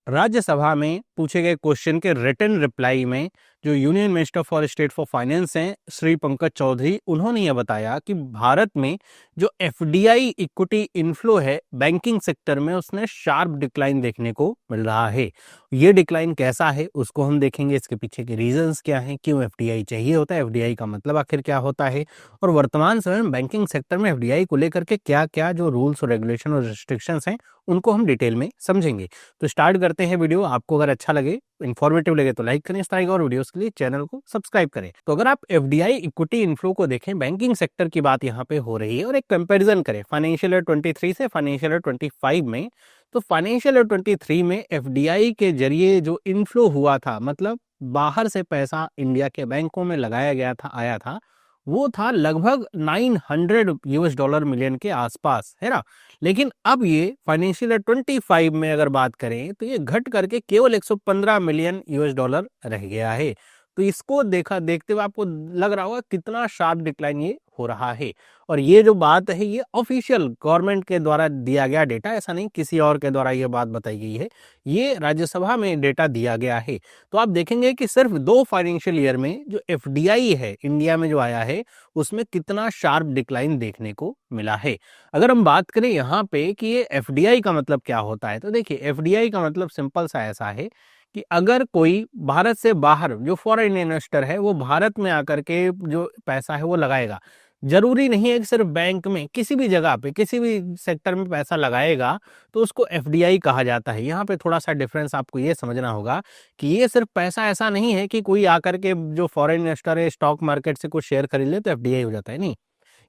राज्यसभा में पूछे गए क्वेश्चन के रिटन रिप्लाई में जो union minister for state for finance हैं श्री पंकज चौधरी, उन्होंने यह बताया कि भारत में जो एफडीआई इक्विटी इनफ्लो है बैंकिंग सेक्टर में, उसने शार्प डिक्लाइन देखने को मिल रहा है। ये डिक्लाइन कैसा है उसको हम देखेंगे, इसके पीछे के रीजंस क्या हैं, क्यों एफडीआई चाहिए होता है, एफडीआई का मतलब आखिर क्या होता है, और वर्तमान समय में बैंकिंग सेक्टर में एफडीआई को लेकर के क्या क्या जो रूल्स और रेगुलेशन और रिस्ट्रिक्शंस हैं उनको हम डिटेल में समझेंगे। तो स्टार्ट करते हैं वीडियो। आपको अगर अच्छा लगे, इन्फॉर्मेटिव लगे तो लाइक करें इस तरह के और वीडियोस के लिए चैनल को सब्सक्राइब करें। तो अगर आप एफडीआई इक्विटी इनफ्लो को देखें, बैंकिंग सेक्टर की बात यहाँ पे हो रही है, और एक कंपैरिजन करें फाइनेंशियल ईयर 23 से फाइनेंशियल ईयर 25 में, तो फाइनेंशियल ईयर 23 में एफडीआई के जरिए जो इनफ्लो हुआ था, मतलब बाहर से पैसा इंडिया के बैंकों में लगाया गया था, आया था, वो था लगभग $900 मिलियन के आसपास, है ना। लेकिन अब ये फाइनेंशियल ईयर 25 में अगर बात करें तो ये घट करके केवल $115 मिलियन रह गया है। तो इसको देखते हुए आपको लग रहा होगा कितना शार्प डिक्लाइन ये हो रहा है। और ये जो बात है ये ऑफिशियल गवर्नमेंट के द्वारा दिया गया डेटा, ऐसा नहीं किसी और के द्वारा ये बात बताई गई है, ये राज्यसभा में डेटा दिया गया है। तो आप देखेंगे कि सिर्फ 2 फाइनेंशियल ईयर में जो एफडीआई है इंडिया में जो आया है, उसमें कितना शार्प डिक्लाइन देखने को मिला है। अगर हम बात करें यहाँ पे कि ये एफडीआई का मतलब क्या होता है, तो देखिए एफडीआई का मतलब सिंपल सा ऐसा है कि अगर कोई भारत से बाहर जो फॉरेन इन्वेस्टर है वो भारत में आकर के जो पैसा है वो लगाएगा, जरूरी नहीं है कि सिर्फ बैंक में, किसी भी जगह पे किसी भी सेक्टर में पैसा लगाएगा तो उसको एफडीआई कहा जाता है। यहाँ पे थोड़ा सा डिफरेंस आपको ये समझना होगा कि ये सिर्फ पैसा ऐसा नहीं है कि कोई आकर के जो फॉरेन इन्वेस्टर है स्टॉक मार्केट से कुछ शेयर खरीद ले तो एफडीआई हो जाता है, नहीं।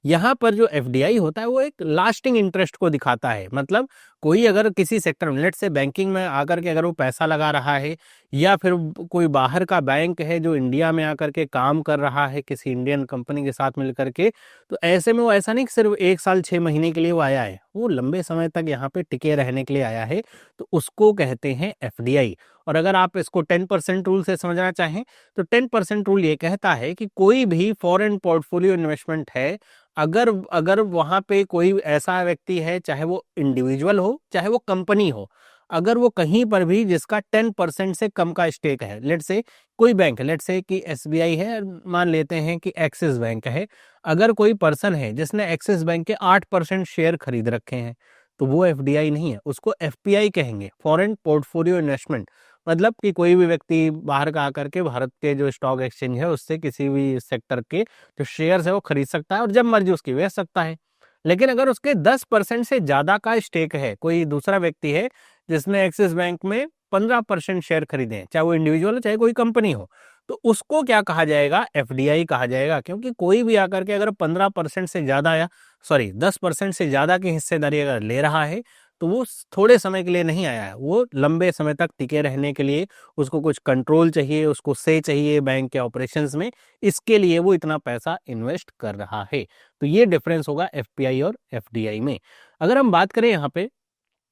यहाँ पर जो एफडीआई होता है वो एक लास्टिंग इंटरेस्ट को दिखाता है। मतलब कोई अगर किसी सेक्टर में, लेट से बैंकिंग में आकर के अगर वो पैसा लगा रहा है, या फिर कोई बाहर का बैंक है जो इंडिया में आकर के काम कर रहा है किसी इंडियन कंपनी के साथ मिलकर के, तो ऐसे में वो ऐसा नहीं कि सिर्फ 1 साल 6 महीने के लिए वो आया है, वो लंबे समय तक यहाँ पे टिके रहने के लिए आया है, तो उसको कहते हैं एफडीआई। और अगर आप इसको 10% रूल से समझना चाहें तो 10% रूल ये कहता है कि कोई भी फॉरेन पोर्टफोलियो इन्वेस्टमेंट है, अगर अगर वहां पे कोई ऐसा व्यक्ति है, चाहे वो इंडिविजुअल हो चाहे वो कंपनी हो, अगर वो कहीं पर भी जिसका 10% से कम का स्टेक है, लेट से कोई बैंक है, लेट से कि एसबीआई है, मान लेते हैं कि एक्सिस बैंक है, अगर कोई पर्सन है जिसने एक्सिस बैंक के 8% शेयर खरीद रखे हैं, तो वो एफडीआई नहीं है, उसको एफपीआई कहेंगे, फॉरेन पोर्टफोलियो इन्वेस्टमेंट। मतलब कि कोई भी व्यक्ति बाहर का आकर के भारत के जो स्टॉक एक्सचेंज है उससे किसी भी सेक्टर के जो शेयर्स है वो खरीद सकता है और जब मर्जी उसकी बेच सकता है। लेकिन अगर उसके 10% से ज्यादा का स्टेक है, कोई दूसरा व्यक्ति है जिसने एक्सिस बैंक में 15% शेयर खरीदे हैं, चाहे वो इंडिविजुअल हो चाहे कोई कंपनी हो, तो उसको क्या कहा जाएगा, एफडीआई कहा जाएगा। क्योंकि कोई भी आकर के अगर 15% से ज्यादा, या सॉरी 10% से ज्यादा की हिस्सेदारी अगर ले रहा है, तो वो थोड़े समय के लिए नहीं आया है, वो लंबे समय तक टिके रहने के लिए उसको कुछ कंट्रोल चाहिए, उसको से चाहिए बैंक के ऑपरेशंस में, इसके लिए वो इतना पैसा इन्वेस्ट कर रहा है। तो ये डिफरेंस होगा एफपीआई और एफडीआई में। अगर हम बात करें यहाँ पे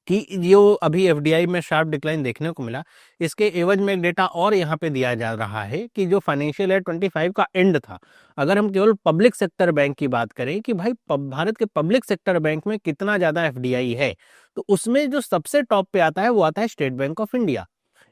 कि जो अभी एफडीआई में शार्प डिक्लाइन देखने को मिला, इसके एवज में एक डेटा और यहाँ पे दिया जा रहा है कि जो फाइनेंशियल ईयर 25 का एंड था, अगर हम केवल पब्लिक सेक्टर बैंक की बात करें कि भाई भारत के पब्लिक सेक्टर बैंक में कितना ज्यादा एफडीआई है, तो उसमें जो सबसे टॉप पे आता है वो आता है state bank of India.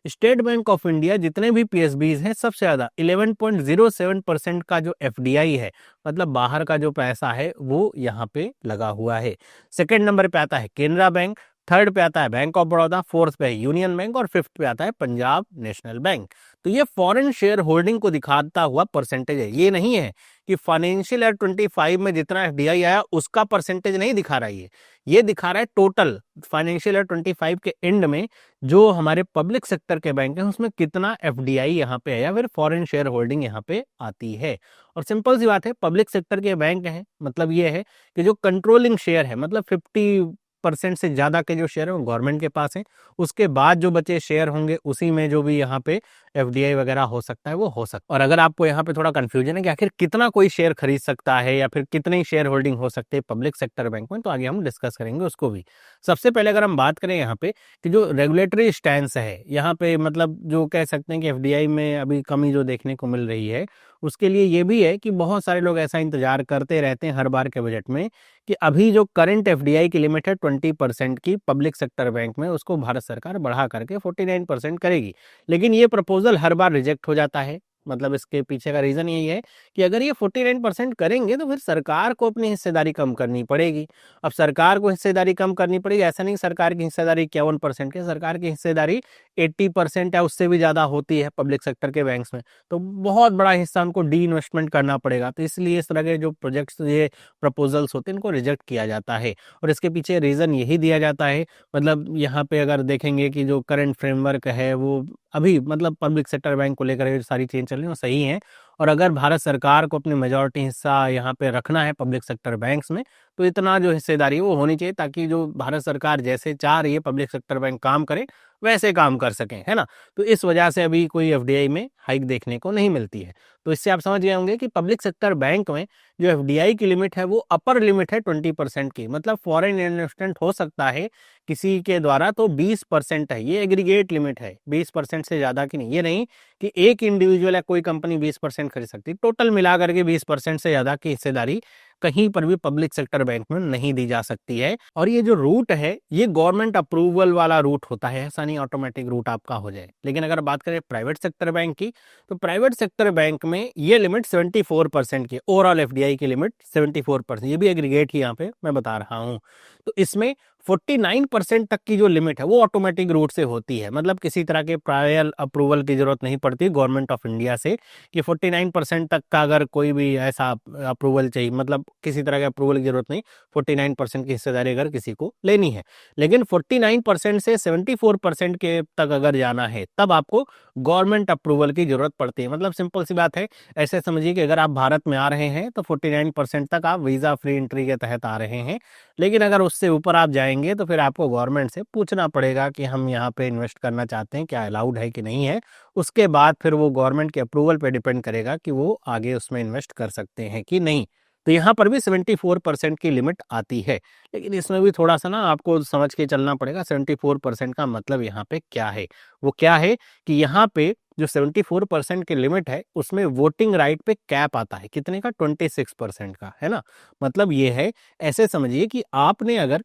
State bank of India जितने भी पीएसबीज हैं सबसे ज्यादा 11.07% का जो एफडीआई है, मतलब बाहर का जो पैसा है वो यहाँ पे लगा हुआ है। सेकंड नंबर पे आता है केनरा बैंक, थर्ड पे आता है बैंक ऑफ बड़ौदा, फोर्थ पे है यूनियन बैंक और फिफ्थ पे आता है पंजाब नेशनल बैंक। तो ये फॉरेन शेयर होल्डिंग को दिखाता हुआ परसेंटेज है, ये नहीं है कि फाइनेंशियल ईयर 25 में जितना एफडीआई आया उसका परसेंटेज नहीं दिखा रहा है, ये दिखा रहा है टोटल फाइनेंशियल ईयर 25 के एंड में जो हमारे पब्लिक सेक्टर के बैंक हैं उसमें कितना एफडीआई यहाँ पे है या फिर फॉरेन शेयर होल्डिंग यहाँ पे आती है। और सिंपल सी बात है, पब्लिक सेक्टर के बैंक हैं, मतलब ये है कि जो कंट्रोलिंग शेयर है, मतलब 50% से ज्यादा के जो शेयर है वो गवर्नमेंट के पास है, उसके बाद जो बचे शेयर होंगे उसी में जो भी यहाँ पे एफडीआई वगैरह हो सकता है वो हो सकता है। और अगर आपको यहाँ पे थोड़ा कंफ्यूजन है कि आखिर कितना कोई शेयर खरीद सकता है या फिर कितनी शेयर होल्डिंग हो सकती है पब्लिक सेक्टर बैंक में, तो आगे हम डिस्कस करेंगे उसको भी। सबसे पहले अगर हम बात करें यहाँ पे कि जो रेगुलेटरी स्टैंस है यहाँ पे, मतलब जो कह सकते हैं कि एफडीआई में अभी कमी जो देखने को मिल रही है, उसके लिए ये भी है कि बहुत सारे लोग ऐसा इंतजार करते रहते हैं हर बार के बजट में कि अभी जो करंट एफडीआई की लिमिट है 20% की पब्लिक सेक्टर बैंक में, उसको भारत सरकार बढ़ा करके 49% करेगी। लेकिन ये प्रपोजल हर बार रिजेक्ट हो जाता है। मतलब इसके पीछे का रीजन यही है कि अगर ये 49% करेंगे तो फिर सरकार को अपनी हिस्सेदारी कम करनी पड़ेगी। अब सरकार को हिस्सेदारी कम करनी पड़ेगी, ऐसा नहीं सरकार की हिस्सेदारी 51% की, सरकार की हिस्सेदारी 80% या उससे भी ज्यादा होती है पब्लिक सेक्टर के बैंक्स में। तो बहुत बड़ा हिस्सा उनको डी इन्वेस्टमेंट करना पड़ेगा। तो इसलिए इस तरह के जो प्रोजेक्ट्स, ये प्रपोजल्स होते हैं, इनको रिजेक्ट किया जाता है। और इसके पीछे रीजन यही दिया जाता है, मतलब यहाँ पे अगर देखेंगे कि जो करंट फ्रेमवर्क है वो अभी मतलब पब्लिक सेक्टर बैंक को लेकर जो सारी चेंज चल रही है वो सही है। और अगर भारत सरकार को अपनी मेजॉरिटी हिस्सा यहाँ पे रखना है पब्लिक सेक्टर बैंक्स में, तो इतना जो हिस्सेदारी है वो होनी चाहिए, ताकि जो भारत सरकार जैसे चाह रही है पब्लिक सेक्टर बैंक काम करे वैसे काम कर सकें, है ना। तो इस वजह से अभी कोई एफडीआई में हाइक देखने को नहीं मिलती है। तो इससे आप समझ गए होंगे कि पब्लिक सेक्टर बैंक में जो एफडीआई की लिमिट है वो अपर लिमिट है 20% की, मतलब फॉरेन इन्वेस्टमेंट हो सकता है किसी के द्वारा तो 20% है। ये एग्रीगेट लिमिट है, 20% से ज्यादा की नहीं। ये नहीं कि एक इंडिविजुअल या कोई कंपनी 20% खरीद सकती, टोटल मिला करके 20% से ज्यादा की हिस्सेदारी कहीं पर भी पब्लिक सेक्टर बैंक में नहीं दी जा सकती है। और ये जो रूट है ये गवर्नमेंट अप्रूवल वाला रूट होता है, ऐसा नहीं ऑटोमेटिक रूट आपका हो जाए। लेकिन अगर बात करें प्राइवेट सेक्टर बैंक की, तो प्राइवेट सेक्टर बैंक में ये लिमिट 74% की, ओवरऑल एफडीआई की लिमिट 74%, ये भी एग्रीगेट ही यहाँ पे मैं बता रहा हूँ। तो इसमें 49% तक की जो लिमिट है वो ऑटोमेटिक रूट से होती है, मतलब किसी तरह के प्रायर अप्रूवल की जरूरत नहीं पड़ती गवर्नमेंट ऑफ इंडिया से कि 49% तक का अगर कोई भी ऐसा अप्रूवल चाहिए, मतलब किसी तरह के अप्रूवल की जरूरत नहीं, 49% की हिस्सेदारी अगर किसी को लेनी है। लेकिन 49% से 74% के तक अगर जाना है तब आपको गवर्नमेंट अप्रूवल की जरूरत पड़ती है। मतलब सिंपल सी बात है, ऐसे समझिए कि अगर आप भारत में आ रहे हैं तो 49% तक आप वीजा फ्री एंट्री के तहत आ रहे हैं। लेकिन अगर उससे ऊपर आप जाएंगे तो फिर आपको गवर्नमेंट से पूछना पड़ेगा कि हम यहाँ पे इन्वेस्ट करना चाहते हैं, क्या अलाउड है कि नहीं है। उसके बाद फिर वो गवर्नमेंट के अप्रूवल पे डिपेंड करेगा कि वो आगे उसमें इन्वेस्ट कर सकते हैं कि नहीं। तो यहाँ पर भी 74% की लिमिट आती है। लेकिन इसमें भी थोड़ा सा ना आपको समझ के चलना पड़ेगा 74% का मतलब यहाँ पे क्या है। वो क्या है कि यहाँ पे जो 74% की लिमिट है उसमें वोटिंग राइट पे कैप आता है, कितने का, 26% का, है ना। मतलब ये है, ऐसे समझिए कि आपने अगर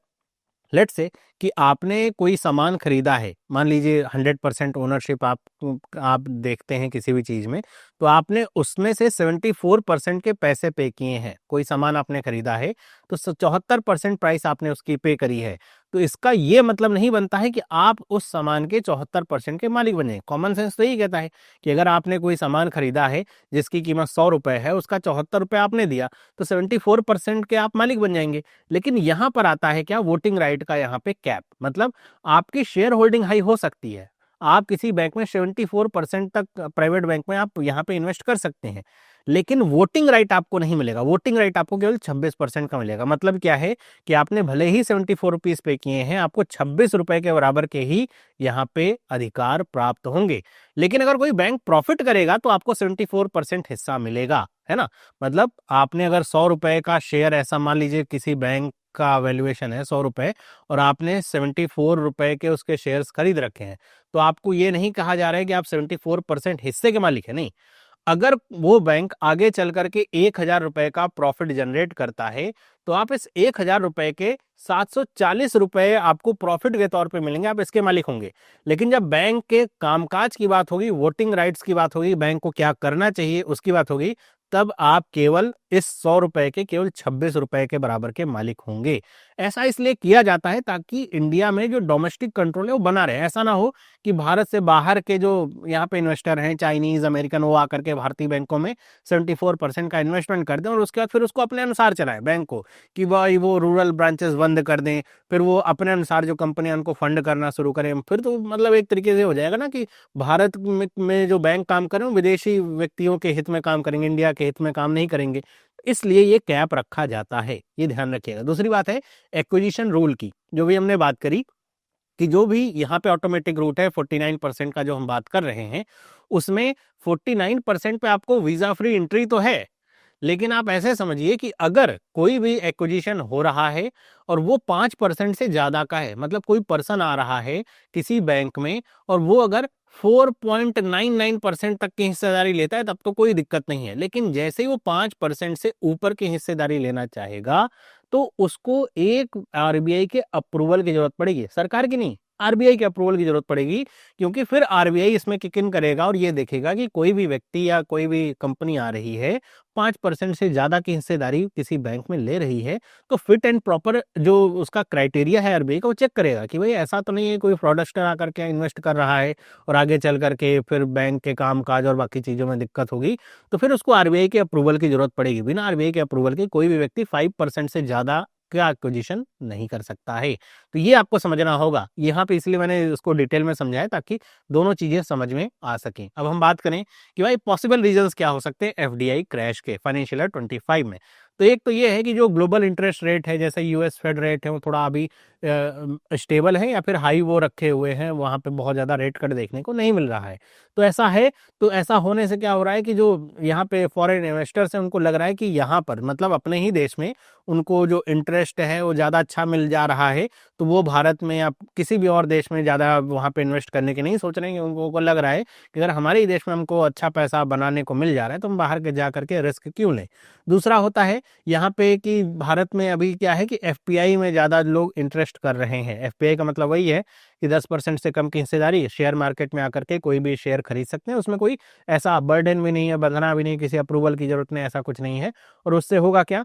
लेट से कि आपने कोई सामान खरीदा है, मान लीजिए 100% ओनरशिप आप देखते हैं किसी भी चीज में, तो आपने उसमें से 74% के पैसे पे किए हैं। कोई सामान आपने खरीदा है तो 74% प्राइस आपने उसकी पे करी है। तो इसका ये मतलब नहीं बनता है कि आप उस सामान के 74% के मालिक बने। कॉमन सेंस तो यही कहता है कि अगर आपने कोई सामान खरीदा है जिसकी कीमत 100 रुपए है, उसका 74 रुपए आपने दिया, तो 74% के आप मालिक बन जाएंगे। लेकिन यहां पर आता है क्या, वोटिंग राइट का यहाँ पे कैप, मतलब आपकी शेयर होल्डिंग हाई हो सकती है। आप किसी बैंक में 74% तक, प्राइवेट बैंक में आप यहाँ पे इन्वेस्ट कर सकते हैं, लेकिन वोटिंग राइट आपको नहीं मिलेगा। वोटिंग राइट आपको केवल 26% का मिलेगा। मतलब क्या है कि आपने भले ही 74 रुपीज पे किए हैं, आपको 26 रुपए के बराबर के ही यहाँ पे अधिकार प्राप्त होंगे। लेकिन अगर कोई बैंक प्रॉफिट करेगा तो आपको 74% हिस्सा मिलेगा, है ना। मतलब आपने अगर 100 रुपए का शेयर, ऐसा मान लीजिए किसी बैंक का वैल्यूएशन है 100 रुपए और आपने 74 रुपए के उसके शेयर्स खरीद रखे हैं, तो आपको ये नहीं कहा जा रहा है कि आप 74% हिस्से के मालिक है, नहीं। अगर वो बैंक आगे चल करके 1,000 रुपए का प्रॉफिट जनरेट करता है तो आप इस 1,000 रुपए के 740 रुपए आपको प्रॉफिट के तौर पे मिलेंगे, आप इसके मालिक होंगे। लेकिन जब बैंक के कामकाज की बात होगी, वोटिंग राइट्स की बात होगी, बैंक को क्या करना चाहिए उसकी बात होगी, तब आप केवल इस 100 रुपए के केवल 26 रुपए के बराबर के मालिक होंगे। ऐसा इसलिए किया जाता है ताकि इंडिया में जो डोमेस्टिक कंट्रोल है वो बना रहे। ऐसा ना हो कि भारत से बाहर के जो यहाँ पे इन्वेस्टर हैं, चाइनीज, अमेरिकन, वो आकर के भारतीय बैंकों में 74% का इन्वेस्टमेंट कर दें और उसके बाद फिर उसको अपने अनुसार चलाएं बैंक को, कि भाई वो रूरल ब्रांचेस बंद कर दें, फिर वो अपने अनुसार जो कंपनियां उनको फंड करना शुरू करें। फिर तो मतलब एक तरीके से हो जाएगा ना कि भारत में जो बैंक काम करें वो विदेशी व्यक्तियों के हित में काम करेंगे, इंडिया के हित में काम नहीं करेंगे। इसलिए ये कैप रखा जाता है, ये ध्यान रखिएगा। दूसरी बात है एक्विजिशन रूल की, जो भी हमने बात करी कि जो भी यहाँ पे ऑटोमेटिक रूट है 49% का जो हम बात कर रहे हैं, उसमें 49% पे आपको वीजा फ्री एंट्री तो है, लेकिन आप ऐसे समझिए कि अगर कोई भी एक्विजिशन हो रहा है और वो 5% से ज्यादा का है, मतलब कोई पर्सन आ रहा है किसी बैंक में और वो अगर 4.99% तक की हिस्सेदारी लेता है तब तो कोई दिक्कत नहीं है, लेकिन जैसे ही वो 5% से ऊपर की हिस्सेदारी लेना चाहेगा तो उसको एक आरबीआई के अप्रूवल की जरूरत पड़ेगी, सरकार की नहीं, आरबीआई के अप्रूवल की जरूरत पड़ेगी। क्योंकि फिर आरबीआई इसमें किक इन करेगा और ये देखेगा कि कोई भी व्यक्ति या कोई भी कंपनी आ रही है 5% से ज्यादा की हिस्सेदारी किसी बैंक में ले रही है, तो फिट एंड प्रॉपर जो उसका क्राइटेरिया है आरबीआई का, वो चेक करेगा कि भाई ऐसा तो नहीं है कोई फ्रॉडस्टर आकर के इन्वेस्ट कर रहा है और आगे चल करके फिर बैंक के काम काज और बाकी चीजों में दिक्कत होगी, तो फिर उसको आरबीआई के अप्रूवल की जरूरत पड़ेगी। बिना आरबीआई के अप्रूवल के कोई भी व्यक्ति 5% से ज्यादा का एक्विजिशन नहीं कर सकता है। तो ये आपको समझना होगा यहाँ पे, इसलिए मैंने इसको डिटेल में समझाया ताकि दोनों चीजें समझ में आ सकें। अब हम बात करें कि भाई पॉसिबल रीजंस क्या हो सकते हैं एफडीआई क्रैश के फाइनेंशियल ईयर 25 में। तो एक तो ये है कि जो ग्लोबल इंटरेस्ट रेट है, जैसे यूएस फेड रेट है, वो थोड़ा अभी स्टेबल है या फिर हाई वो रखे हुए हैं, वहां पे बहुत ज्यादा रेट कट देखने को नहीं मिल रहा है। तो ऐसा है, तो ऐसा होने से क्या हो रहा है कि जो यहाँ पे फॉरेन इन्वेस्टर्स हैं उनको लग रहा है कि यहाँ पर मतलब अपने ही देश में उनको जो इंटरेस्ट है वो ज़्यादा अच्छा मिल जा रहा है, तो वो भारत में या किसी भी और देश में ज़्यादा वहाँ पे इन्वेस्ट करने की नहीं सोच रहे हैं। उनको लग रहा है कि अगर हमारे ही देश में हमको अच्छा पैसा बनाने को मिल जा रहा है तो हम बाहर के जा करके रिस्क क्यों लें। दूसरा होता है यहाँ पे कि भारत में अभी क्या है कि एफपीआई में ज़्यादा लोग इंटरेस्ट कर रहे हैं। एफपीआई का मतलब वही है कि 10% से कम की हिस्सेदारी शेयर मार्केट में आकर के कोई भी शेयर खरीद सकते हैं, उसमें कोई ऐसा बर्डन भी नहीं है, बंधना भी नहीं, किसी अप्रूवल की जरूरत नहीं, ऐसा कुछ नहीं है। और उससे होगा क्या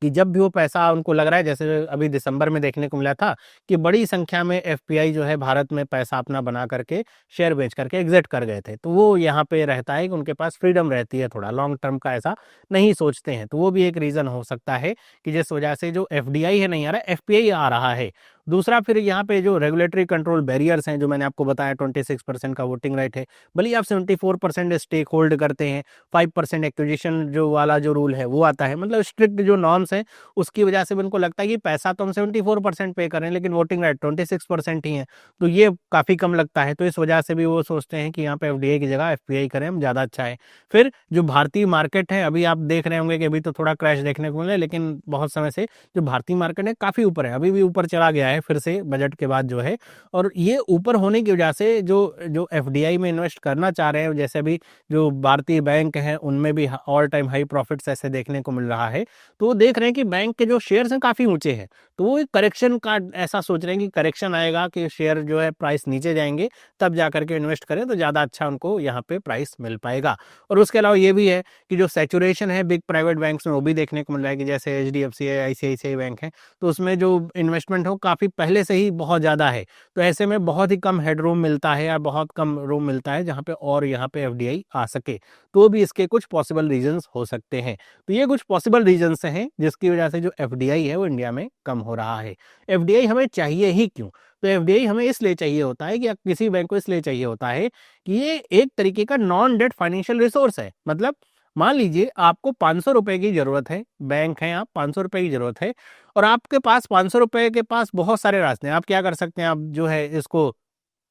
कि जब भी वो पैसा उनको लग रहा है, जैसे अभी दिसंबर में देखने को मिला था कि बड़ी संख्या में एफपीआई जो है भारत में पैसा अपना बना करके शेयर बेच करके एग्जिट कर गए थे, तो वो यहाँ पे रहता है कि उनके पास फ्रीडम रहती है, थोड़ा लॉन्ग टर्म का ऐसा नहीं सोचते हैं। तो वो भी एक रीजन हो सकता है कि जिस वजह से जो एफडीआई है नहीं आ रहा, एफपीआई आ रहा है। दूसरा फिर यहाँ पे जो रेगुलेटरी कंट्रोल बैरियर्स हैं, जो मैंने आपको बताया 26% का वोटिंग राइट है, भले आप 74% स्टेक होल्ड करते हैं, 5% एक्विजिशन जो वाला जो रूल है वो आता है, मतलब स्ट्रिक्ट जो नॉर्म्स हैं उसकी वजह से भी उनको लगता है कि पैसा तो हम 74% पे कर रहे हैं लेकिन वोटिंग राइट 26% ही है, तो ये काफी कम लगता है। तो इस वजह से भी वो सोचते हैं कि यहाँ पे एफडीआई की जगह एफपीआई करें हम, ज्यादा अच्छा है। फिर जो भारतीय मार्केट है, अभी आप देख रहे होंगे कि अभी तो थोड़ा क्रैश देखने को मिला, लेकिन बहुत समय से जो भारतीय मार्केट है काफी ऊपर है, अभी भी ऊपर चला गया है फिर से बजट के बाद जो है। और ये ऊपर होने की वजह से जो जो एफडीआई में इन्वेस्ट करना चाह रहे हैं, जैसे अभी जो भारतीय बैंक हैं उनमें भी ऑल टाइम हाई प्रॉफिट्स ऐसे देखने को मिल रहा है, तो वो देख रहे हैं कि बैंक के जो शेयर्स हैं काफी ऊंचे हैं, तो वो एक करेक्शन का ऐसा सोच रहे हैं कि करेक्शन आएगा कि शेयर जो है प्राइस नीचे जाएंगे, तब जाकर के इन्वेस्ट करें तो ज्यादा अच्छा उनको यहाँ पे प्राइस मिल पाएगा। और उसके अलावा ये भी है कि जो सैचुरेशन है बिग प्राइवेट बैंक्स में वो भी देखने को मिल रहा है कि जैसे एचडीएफसी है, आईसीआईसीआई बैंक है, तो उसमें जो इन्वेस्टमेंट हो काफी पहले से ही बहुत ज्यादा है, तो ऐसे में बहुत ही कम हेडरूम मिलता है या बहुत कम रूम मिलता है जहाँ पे और यहाँ पे एफडीआई आ सके। तो भी इसके कुछ पॉसिबल रीजंस हो सकते हैं। तो ये कुछ पॉसिबल रीजंस हैं जिसकी वजह से जो एफडीआई है वो इंडिया में कम हो रहा है। एफडीआई हमें चाहिए ही क्यों? तो एफडीआई हमें इसलिए चाहिए होता है कि किसी बैंक को इसलिए चाहिए होता है कि ये एक तरीके का नॉन डेट फाइनेंशियल रिसोर्स है। मतलब मान लीजिए आपको 500 रुपए की जरूरत है, बैंक है, आप 500 रुपए की जरूरत है और आपके पास 500 रुपए के पास बहुत सारे रास्ते हैं। आप क्या कर सकते हैं, आप जो है इसको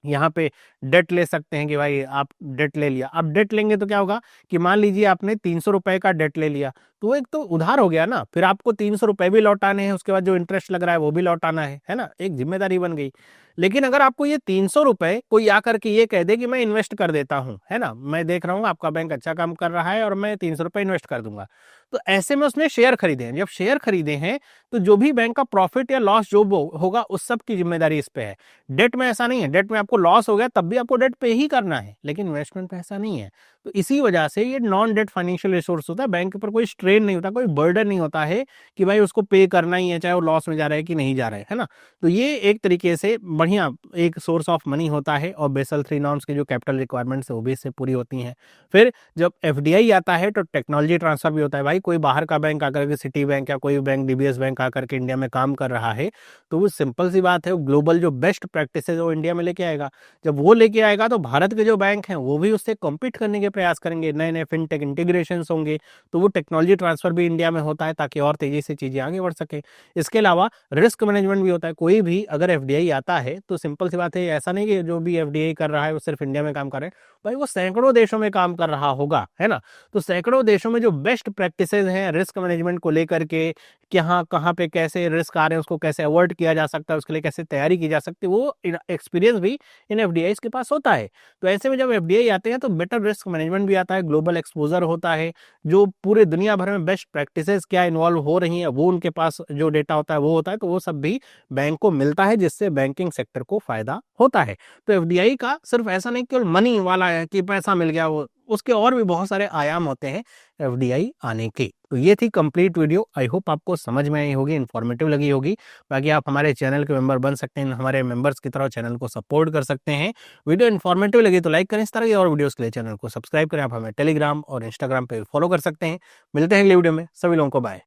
यहाँ पे डेट ले सकते हैं कि भाई आप डेट ले लिया। अब डेट लेंगे तो क्या होगा कि मान लीजिए आपने 300 रुपए का डेट ले लिया, तो एक तो उधार हो गया ना, फिर आपको 300 रुपए भी लौटाने हैं, उसके बाद जो इंटरेस्ट लग रहा है वो भी लौटाना है ना, एक जिम्मेदारी बन गई। लेकिन अगर आपको ये 300 रुपए कोई आकर के ये कह दे कि मैं इन्वेस्ट कर देता हूँ, है ना, मैं देख रहा हूँ आपका बैंक अच्छा काम कर रहा है और मैं 300 रुपए इन्वेस्ट कर दूंगा, तो ऐसे में उसने शेयर खरीदे हैं। जब शेयर खरीदे हैं तो जो भी बैंक का प्रॉफिट या लॉस जो होगा उस सब की जिम्मेदारी इस पे है। डेट में ऐसा नहीं है, डेट में आपको लॉस हो गया तब भी आपको डेट पे ही करना है, लेकिन इन्वेस्टमेंट पे ऐसा नहीं है। तो इसी वजह से ये नॉन डेट फाइनेंशियल रिसोर्स होता है, बैंक के ऊपर कोई स्ट्रेन नहीं होता, कोई बर्डन नहीं होता है कि भाई उसको पे करना ही है, चाहे वो लॉस में जा रहा है कि नहीं जा रहा है ना। तो ये एक तरीके से बढ़िया एक सोर्स ऑफ मनी होता है और बेसल 3 नॉर्म्स की जो कैपिटल रिक्वायरमेंट्स है वो भी इससे पूरी होती हैं। फिर जब एफडीआई आता है तो टेक्नोलॉजी ट्रांसफर भी होता है। भाई कोई बाहर का बैंक आकर के, सिटी बैंक या कोई बैंक डीबीएस बैंक आकर के इंडिया में काम कर रहा है, तो वो सिंपल सी बात है, वो ग्लोबल जो बेस्ट प्रैक्टिस है वो इंडिया में लेके आएगा। जब वो लेके आएगा तो भारत के जो बैंक हैं वो भी उससे कॉम्पीट करने के प्रयास करेंगे, नए नए फिनटेक इंटीग्रेशन होंगे, तो वो टेक्नोलॉजी ट्रांसफर भी इंडिया में होता है ताकि और तेजी से चीजें आगे बढ़ सके। इसके अलावा रिस्क मैनेजमेंट भी होता है। कोई भी अगर एफडीआई आता है जाए तो सिंपल सी बात है, ऐसा नहीं कि जो भी एफडीआई कर रहा है वो सिर्फ इंडिया में काम कर रहे हैं, भाई वो सैकड़ों देशों में काम कर रहा होगा, है ना। तो सैकड़ों देशों में जो बेस्ट प्रैक्टिसेस हैं रिस्क मैनेजमेंट को लेकर के, कि हाँ कहाँ पे कैसे रिस्क आ रहे हैं, उसको कैसे अवॉइड किया जा सकता है, उसके लिए कैसे तैयारी की जा सकती है, वो एक्सपीरियंस भी इन एफडीआई के पास होता है। तो ऐसे में जब एफडीआई आते हैं तो बेटर रिस्क मैनेजमेंट भी आता है, ग्लोबल एक्सपोजर होता है, जो पूरे दुनिया भर में बेस्ट प्रैक्टिसेस क्या इन्वॉल्व हो रही हैं वो उनके पास जो डेटा होता है वो होता है, तो वो सब भी बैंक को मिलता है, जिससे बैंकिंग सेक्टर को फायदा होता है। तो एफडीआई का सिर्फ ऐसा नहीं केवल मनी वाला है कि पैसा मिल गया, वो उसके और भी बहुत सारे आयाम होते हैं एफडीआई आने के। तो ये थी कंप्लीट वीडियो, आई होप आपको समझ में आई होगी, इन्फॉर्मेटिव लगी होगी। बाकी आप हमारे चैनल के मेंबर बन सकते हैं, हमारे मेंबर्स की तरह चैनल को सपोर्ट कर सकते हैं। वीडियो इन्फॉर्मेटिव लगी तो लाइक करें, इस तरह की और वीडियोस के लिए चैनल को सब्सक्राइब करें। आप हमें टेलीग्राम और इंस्टाग्राम पे फॉलो कर सकते हैं। मिलते हैं अगले वीडियो में, सभी लोगों को बाय।